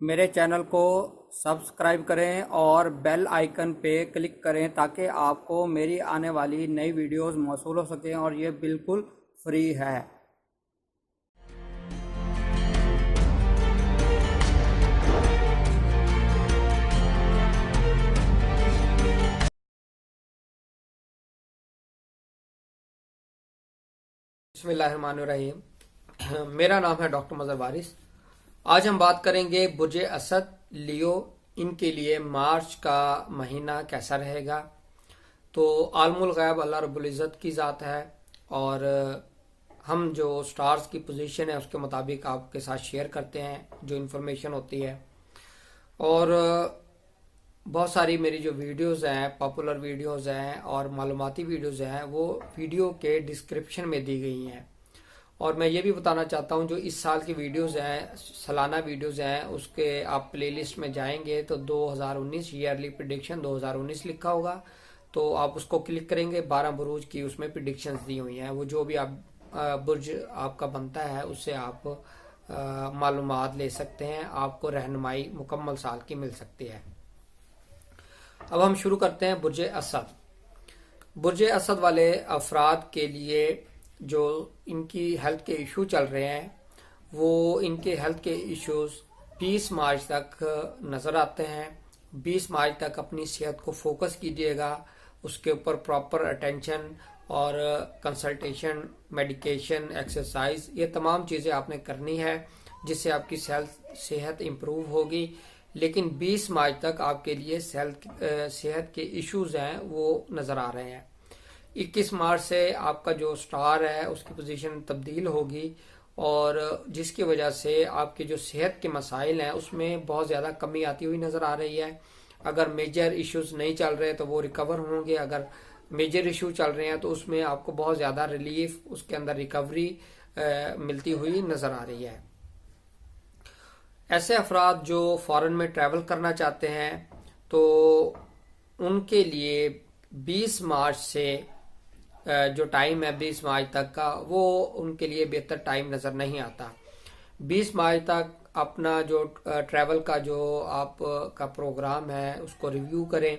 میرے چینل کو سبسکرائب کریں اور بیل آئیکن پہ کلک کریں تاکہ آپ کو میری آنے والی نئی ویڈیوز موصول ہو سکیں اور یہ بالکل فری ہے۔ بسم اللہ الرحمن الرحیم۔ میرا نام ہے ڈاکٹر مظہر وارث۔ آج ہم بات کریں گے برج اسد لیو، ان کے لیے مارچ کا مہینہ کیسا رہے گا۔ تو عالم الغیب اللہ رب العزت کی ذات ہے، اور ہم جو سٹارز کی پوزیشن ہے اس کے مطابق آپ کے ساتھ شیئر کرتے ہیں جو انفارمیشن ہوتی ہے۔ اور بہت ساری میری جو ویڈیوز ہیں، پاپولر ویڈیوز ہیں اور معلوماتی ویڈیوز ہیں، وہ ویڈیو کے ڈسکرپشن میں دی گئی ہیں۔ اور میں یہ بھی بتانا چاہتا ہوں جو اس سال کی ویڈیوز ہیں، سالانہ ویڈیوز ہیں، اس کے آپ پلے لسٹ میں جائیں گے تو 2019 ایئرلی پریڈکشن 2019 لکھا ہوگا، تو آپ اس کو کلک کریں گے۔ 12 بروج کی اس میں پریڈکشنز دی ہوئی ہیں، وہ جو بھی آپ برج آپ کا بنتا ہے اس سے آپ معلومات لے سکتے ہیں، آپ کو رہنمائی مکمل سال کی مل سکتی ہے۔ اب ہم شروع کرتے ہیں برج اسد۔ برج اسد والے افراد کے لیے جو ان کی ہیلتھ کے ایشو چل رہے ہیں، وہ ان کے ہیلتھ کے ایشوز 20 مارچ تک نظر آتے ہیں۔ 20 مارچ تک اپنی صحت کو فوکس کیجیے گا، اس کے اوپر پراپر اٹینشن اور کنسلٹیشن، میڈیکیشن، ایکسرسائز، یہ تمام چیزیں آپ نے کرنی ہے جس سے آپ کی صحت امپروو ہوگی۔ لیکن 20 مارچ تک آپ کے لیے صحت کے ایشوز ہیں وہ نظر آ رہے ہیں۔ 21 مارچ سے آپ کا جو سٹار ہے اس کی پوزیشن تبدیل ہوگی، اور جس کی وجہ سے آپ کے جو صحت کے مسائل ہیں اس میں بہت زیادہ کمی آتی ہوئی نظر آ رہی ہے۔ اگر میجر ایشوز نہیں چل رہے تو وہ ریکور ہوں گے، اگر میجر ایشو چل رہے ہیں تو اس میں آپ کو بہت زیادہ ریلیف، اس کے اندر ریکوری ملتی ہوئی نظر آ رہی ہے۔ ایسے افراد جو فارن میں ٹریول کرنا چاہتے ہیں تو ان کے لیے 20 مارچ سے جو ٹائم ہے 20 مارچ تک کا، وہ ان کے لیے بہتر ٹائم نظر نہیں آتا۔ 20 مارچ تک اپنا جو ٹریول کا جو آپ کا پروگرام ہے اس کو ریویو کریں۔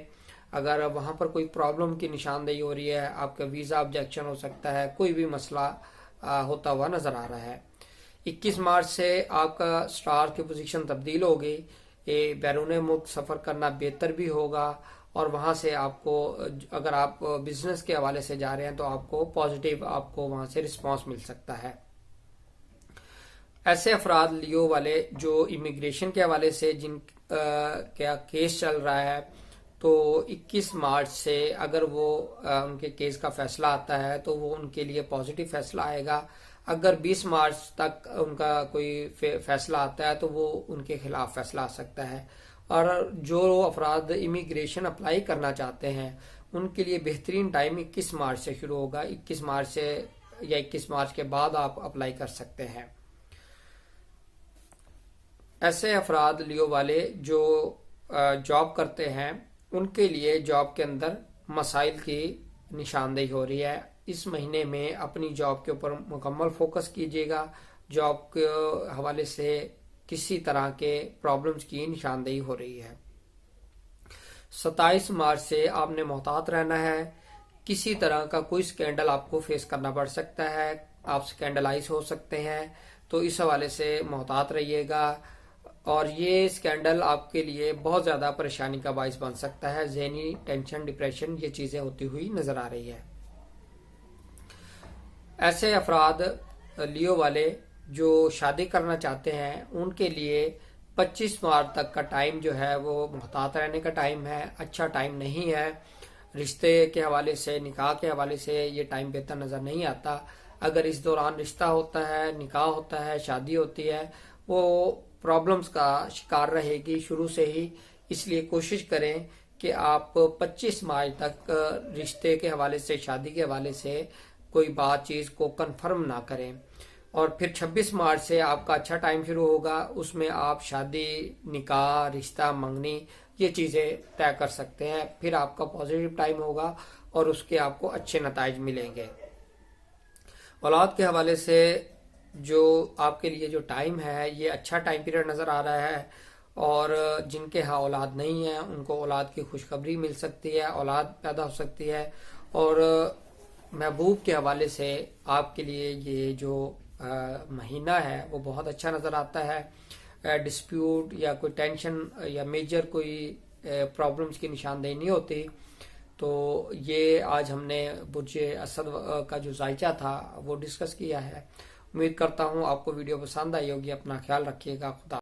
اگر وہاں پر کوئی پرابلم کی نشاندہی ہو رہی ہے، آپ کا ویزا آبجیکشن ہو سکتا ہے، کوئی بھی مسئلہ ہوتا ہوا نظر آ رہا ہے۔ 21 مارچ سے آپ کا سٹار کی پوزیشن تبدیل ہوگی، بیرون ملک سفر کرنا بہتر بھی ہوگا، اور وہاں سے آپ کو اگر آپ بزنس کے حوالے سے جا رہے ہیں تو آپ کو پازیٹیو آپ کو وہاں سے رسپانس مل سکتا ہے۔ ایسے افراد لیو والے جو امیگریشن کے حوالے سے جن کا کیس چل رہا ہے، تو 21 مارچ سے اگر وہ ان کے کیس کا فیصلہ آتا ہے تو وہ ان کے لیے پازیٹیو فیصلہ آئے گا۔ اگر 20 مارچ تک ان کا کوئی فیصلہ آتا ہے تو وہ ان کے خلاف فیصلہ آ سکتا ہے۔ اور جو افراد امیگریشن اپلائی کرنا چاہتے ہیں ان کے لیے بہترین ٹائم 21 مارچ سے شروع ہوگا۔ 21 مارچ سے یا 21 مارچ کے بعد آپ اپلائی کر سکتے ہیں۔ ایسے افراد لیو والے جو جاب کرتے ہیں ان کے لیے جاب کے اندر مسائل کی نشاندہی ہو رہی ہے۔ اس مہینے میں اپنی جاب کے اوپر مکمل فوکس کیجیے گا۔ جاب کے حوالے سے کسی طرح کے پرابلمز کی نشاندہی ہو رہی ہے۔ 27 مارچ سے آپ نے محتاط رہنا ہے۔ کسی طرح کا کوئی سکینڈل آپ کو فیس کرنا پڑ سکتا ہے، آپ سکینڈلائز ہو سکتے ہیں، تو اس حوالے سے محتاط رہیے گا۔ اور یہ سکینڈل آپ کے لیے بہت زیادہ پریشانی کا باعث بن سکتا ہے، ذہنی ٹینشن، ڈپریشن، یہ چیزیں ہوتی ہوئی نظر آ رہی ہے۔ ایسے افراد لیو والے جو شادی کرنا چاہتے ہیں ان کے لیے 25 مارچ تک کا ٹائم جو ہے وہ محتاط رہنے کا ٹائم ہے، اچھا ٹائم نہیں ہے۔ رشتے کے حوالے سے، نکاح کے حوالے سے یہ ٹائم بہتر نظر نہیں آتا۔ اگر اس دوران رشتہ ہوتا ہے، نکاح ہوتا ہے، شادی ہوتی ہے، وہ پرابلمز کا شکار رہے گی شروع سے ہی۔ اس لیے کوشش کریں کہ آپ 25 مارچ تک رشتے کے حوالے سے، شادی کے حوالے سے کوئی بات چیز کو کنفرم نہ کریں۔ اور پھر 26 مارچ سے آپ کا اچھا ٹائم شروع ہوگا، اس میں آپ شادی، نکاح، رشتہ، منگنی، یہ چیزیں طے کر سکتے ہیں۔ پھر آپ کا پازیٹیو ٹائم ہوگا اور اس کے آپ کو اچھے نتائج ملیں گے۔ اولاد کے حوالے سے جو آپ کے لیے جو ٹائم ہے یہ اچھا ٹائم پیریڈ نظر آ رہا ہے، اور جن کے ہاں اولاد نہیں ہے ان کو اولاد کی خوشخبری مل سکتی ہے، اولاد پیدا ہو سکتی ہے، اور محبوب کے حوالے سے آپ کے لیے یہ جو مہینہ ہے وہ بہت اچھا نظر آتا ہے۔ ڈسپیوٹ یا کوئی ٹینشن یا میجر کوئی پرابلمز کی نشاندہی نہیں ہوتی۔ تو یہ آج ہم نے برج اسد کا جو ذائچہ تھا وہ ڈسکس کیا ہے۔ امید کرتا ہوں آپ کو ویڈیو پسند آئی ہوگی۔ اپنا خیال رکھیے گا۔ خدا